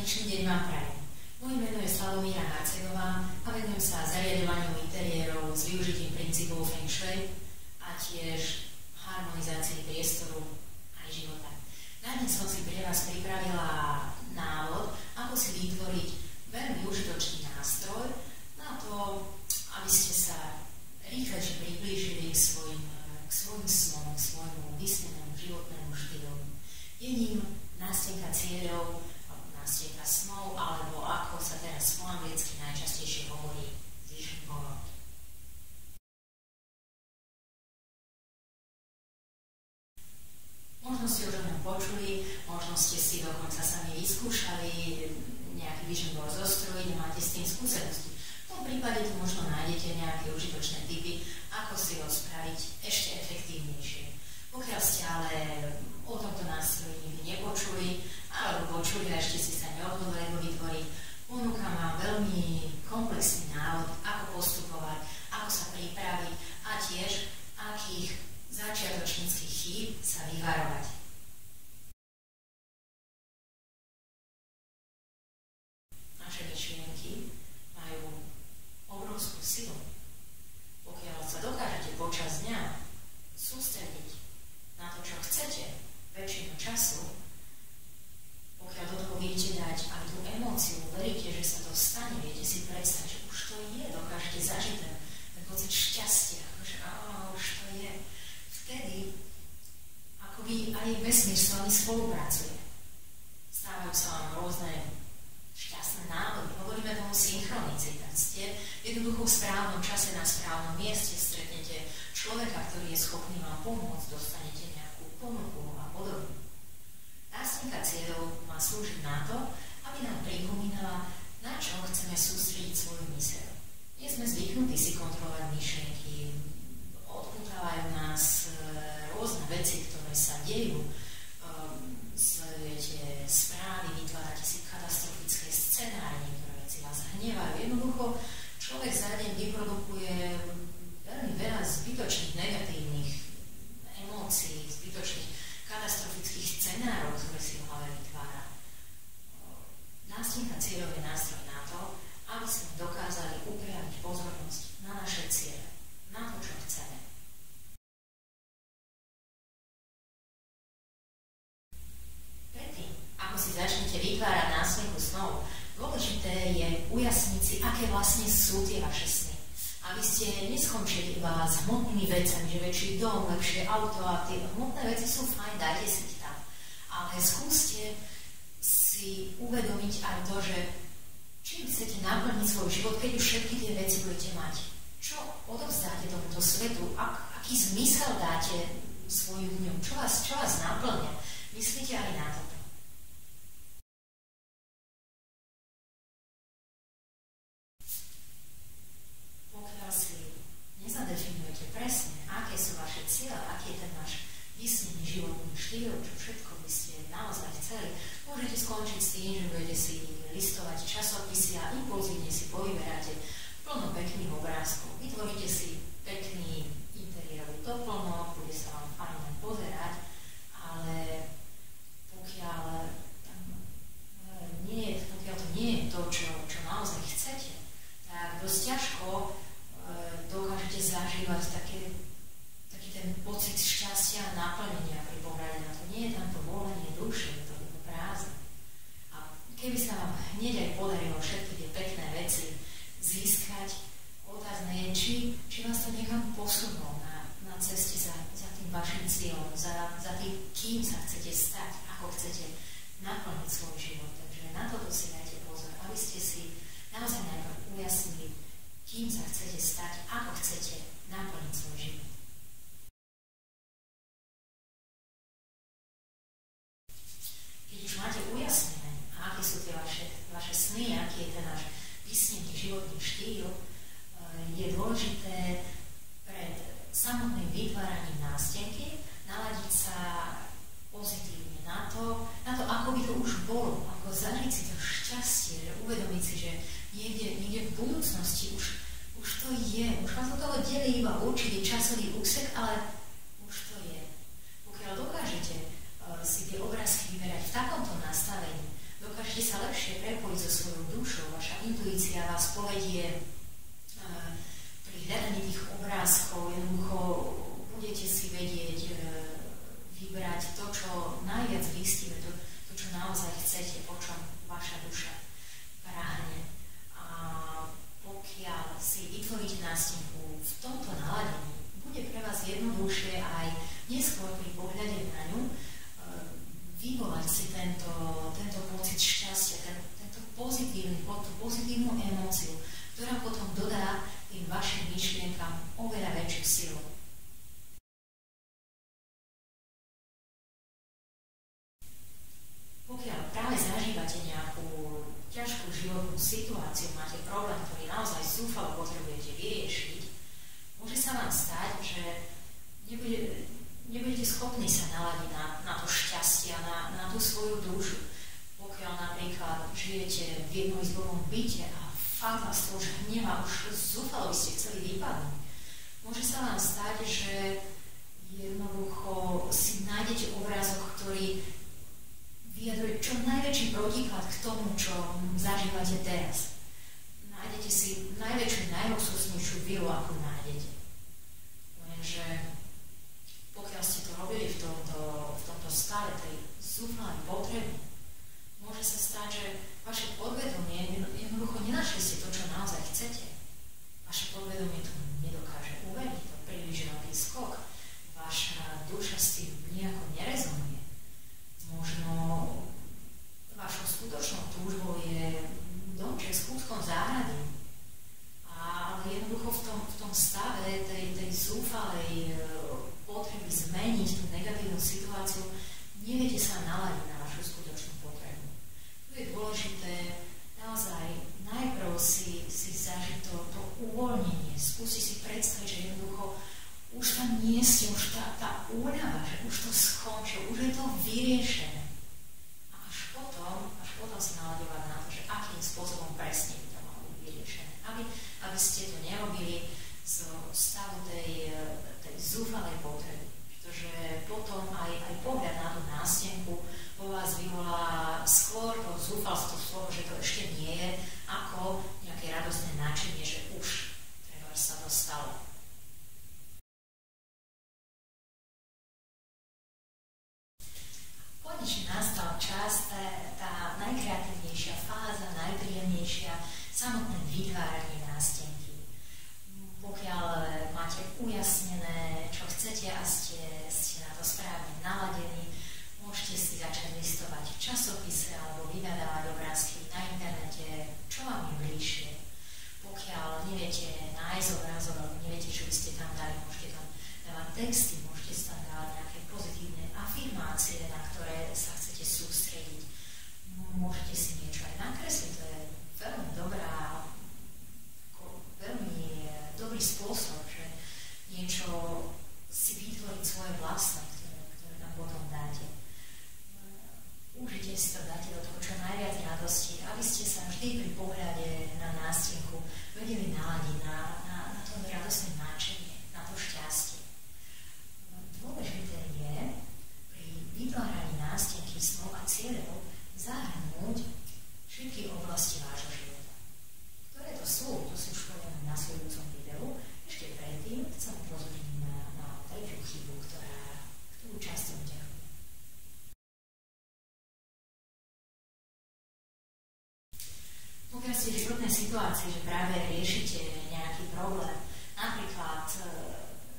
slnečný deň vám prajem. Moje meno je Slavomíra Marcegová a venujem sa zariadovaniu interiérov s využitím princípov Feng Shui a tiež harmonizácii priestoru aj života. Na dnes som si pre vás pripravila návod, ako si vytvoriť veľmi užitočný nástroj na to, aby ste sa rýchlejšie priblížili k svojim snom, k svojmu vysnenému životnému štýlu. Je ním nástenka cieľov, nástenka snov, alebo ako sa teraz po anglicky najčastejšie hovorí, vision board. Možno ste už o ňom počuli, možno ste si dokonca sami vyskúšali nejaký vision board zostrojiť a máte s tým skúsenosti. V tom prípade tu možno nájdete nejaké užitočné tipy, ako si ho spraviť ešte efektívnejšie. Pokiaľ ste ale o tomto nástroji nikdy nepočuli, alebo počuli a ešte si sa neodhodlali ho vytvoriť, ponúkam vám veľmi komplexný návod, ako postupovať, ako sa pripraviť a tiež akých začiatočníckych chýb sa vyvarovať. Naše myšlienky majú obrovskú silu. Pokiaľ sa dokážete počas dňa sústrediť na to, čo chcete, väčšinu času, pokiaľ do toho viete dať aj tú emóciu, veríte, že sa to stane, viete si predstaviť, že už to je, dokážete zažiť ten pocit šťastia, že už to je. Vtedy akoby aj vesmír s vami spolupracuje. Stávajú sa vám rôzne šťastné návody, hovoríme tomu synchronicita. Ste jednoducho v správnom čase na správnom mieste, stretnete človeka, ktorý je schopný vám pomôcť, dostanete nejakú ponuku a podobne. Nástenka cieľov má slúžiť na to, aby nám pripomínala, na čo chceme sústrediť svoju myseľ. Nie sme zvyknutí si kontrolovať myšlienky, odputávajú nás rôzne veci, ktoré sa dejú, sledujete správy, vytvárate si katastrofické scenáre, niektoré veci vás hnevajú. Jednoducho človek za deň vyprodukuje veľmi veľa zbytočných negatívnych emócií, zbytočných katastrofických scenárov, ktoré si v hlave vytvára. Nástenka cieľov je nástroj na to, aby sme dokázali upriamiť pozornosť na naše ciele, na to, čo chceme. Predtým, ako si začnete vytvárať nástenku snov, dôležité je ujasniť si, aké vlastne sú tie vaše sny. Aby ste neskončili iba s hmotnými vecami, že väčší dom, lepšie auto a tie hmotné veci sú fajn, dajte si ich tam. Ale skúste si uvedomiť aj to, že čím chcete naplniť svoj život, keď už všetky tie veci budete mať. Čo odovzdáte tomuto svetu, aký zmysel dáte svojim dňom, čo vás naplňa. Myslíte aj na toto. Nezadefinujete presne, aké sú vaše ciele, aký je ten váš vysnený životný štýl, čo všetko by ste naozaj chceli, môžete skončiť s tým, že budete si listovať časopisy a impulzívne si povyberáte plno pekných obrázkov. Vytvoríte si pekný interiérový doplnok, bude sa vám fajn len pozerať, ale pokiaľ to nie je to, čo naozaj chcete, tak dosť ťažko dokážete zažívať taký ten pocit šťastia a naplnenia pri pohľade na to. Nie je tam to volenie duše, je to prázdne. A keby sa vám hneď aj podarilo všetky tie pekné veci získať, otázne je, či vás to niekam posunulo na ceste za tým vašim cieľom, za tým, kým sa chcete stať, ako chcete naplniť svoj život. Takže na toto si dajte pozor, aby ste si naozaj najprv ujasnili, kým sa chcete stať, ako chcete naplniť svoj život. Keď už máte ujasnené, aké sú tie vaše sny, aký je ten náš vysnený životný štýl, je dôležité pred samotným vytváraním nástenky naladiť sa pozitívne na to, ako by to už bolo, ako zažiť si to šťastie, uvedomiť si, že niekde v budúcnosti už to je. Už vás od toho delí iba určitý časový úsek, ale už to je. Pokiaľ dokážete si tie obrázky vyberať v takomto nastavení, dokážete dokážete sa lepšie prepojiť so svojou dušou, vaša intuícia vás povedie pri hľadaní tých obrázkov, jednoducho budete si vedieť vybrať to, čo najviac vystihuje, to, čo naozaj chcete, po čom vaša duša práhne. A pokiaľ si vytvoríte nástenku v tomto naladení, bude pre vás jednoduchšie aj neskôr pri pohľade na ňu vyvolať si tento pocit šťastia, tú pozitívnu emóciu, ktorá potom dodá tým vašim myšlienkam oveľa väčšiu silu. Pokiaľ práve zažívate nejakú ťažkú životnú situáciu, máte problém, ktorý naozaj zúfalo potrebujete vyriešiť, môže sa vám stať, že nebudete schopní sa naladiť na to šťastie, na tú svoju dušu. Pokiaľ napríklad žijete v jednoizbovom byte a fakt vás to už hnevá, už zúfalo ste chceli vypadnúť, môže sa vám stať, že jednoducho si nájdete obrázok, ktorý vyjadruje čo najväčší protiklad k tomu, čo zažívate teraz. Nájdete si najväčšiu, najluxusnejšiu vilu, akú nájdete. Lenže pokiaľ ste to robili v tomto stave tej zúfalej potreby, môže sa stať, že vaše podvedomie jednoducho nenašli ste to, čo naozaj chcete. Vaše podvedomie to nedokáže uveriť, to príliš veľký skok. Vaša duša s tým nejako nerezonuje. Možno vašou skutočnou túžbou je domček s kúskom záhrady. Ale jednoducho v tom stave tej zúfalej potreby zmeniť tú negatívnu situáciu, neviete sa naladiť na vašu skutočnú potrebu. Tu je dôležité naozaj najprv si zažiť to uvoľnenie, skúsiť si predstaviť, že jednoducho už tam nie ste, už tá úľava, že už to skončilo, už je to vyriešené. A až potom sa naladovať na to, že akým spôsobom presne by to malo byť vyriešené. Aby ste to nerobili z stavu tej zúfalej potreby. Pretože potom aj pohľad na tú nástenku po vás vyvolá skôr to zúfalstvo z toho, že to ešte nie je, ako nejaké radostné nadšenie, že už treba sa to stalo. Konečne nastal čas, tá najkreatívnejšia fáza, najpríjemnejšia, samotné vytváranie nástenky. Pokiaľ máte ujasnené, čo chcete a ste na to správne naladení, môžete si začať listovať v časopise alebo vyhľadávať obrázky na internete, čo vám je bližšie. Pokiaľ neviete nájsť obrázok, alebo neviete, čo by ste tam dali, môžete tam dávať texty, môžete tam dávať nejaké pozitívne afirmácie, na ktoré sa chcete sústrediť. Môžete si niečo aj nakresliť, to je veľmi dobrý spôsob, že niečo si vytvoriť svoje vlastné, ktoré tam potom dáte. Užite si to, dáte do toho čo najviac radosti, aby ste sa vždy pri pohľade na nástenku vedeli naladiť na to radostné nadšenie, na to šťastie. Dôležité je pri vytváraní nástenky snov a cieľov zahrnúť všetky oblasti vášho života. Ktoré to sú už poviem na nasledujúcom videu. Ešte predtým chcem upozorniť na tretiu chybu, ktorú často udeľujem. Pokiaľ ste v životnej situácii, že práve riešite nejaký problém, napríklad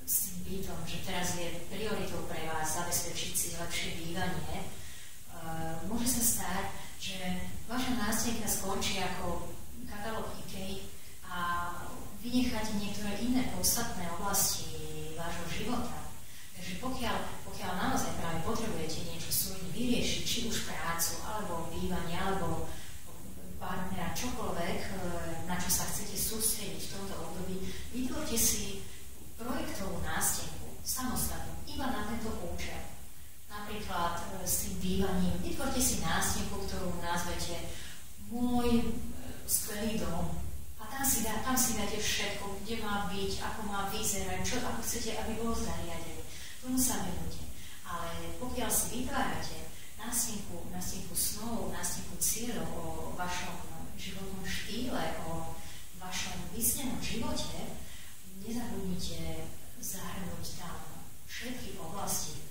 s tým bytom, že teraz je prioritou pre vás zabezpečiť si lepšie bývanie, môže sa stať, že vaša nástenka skončí ako katalóg IKEA a vynecháte niektoré iné podstatné oblasti vášho života. Takže pokiaľ naozaj práve potrebujete niečo svojím vyriešiť, či už prácu, alebo bývanie, alebo partnera, čokoľvek, na čo sa chcete sústrediť v tomto období, vytvorte si projektovú nástenku samostatnú, iba na tento účel. Napríklad s tým bývaním, vytvorte si nástenku, ktorú nazvete Môj skvelý dom. A tam si dáte všetko, kde má byť, ako má vyzerať, ako chcete, aby bolo zariadené. Tomu sa venujte. Ale pokiaľ si vytvárate nástenku snov, nástenku cieľov, živote, nezabudnite zahrnúť tam všetky oblasti,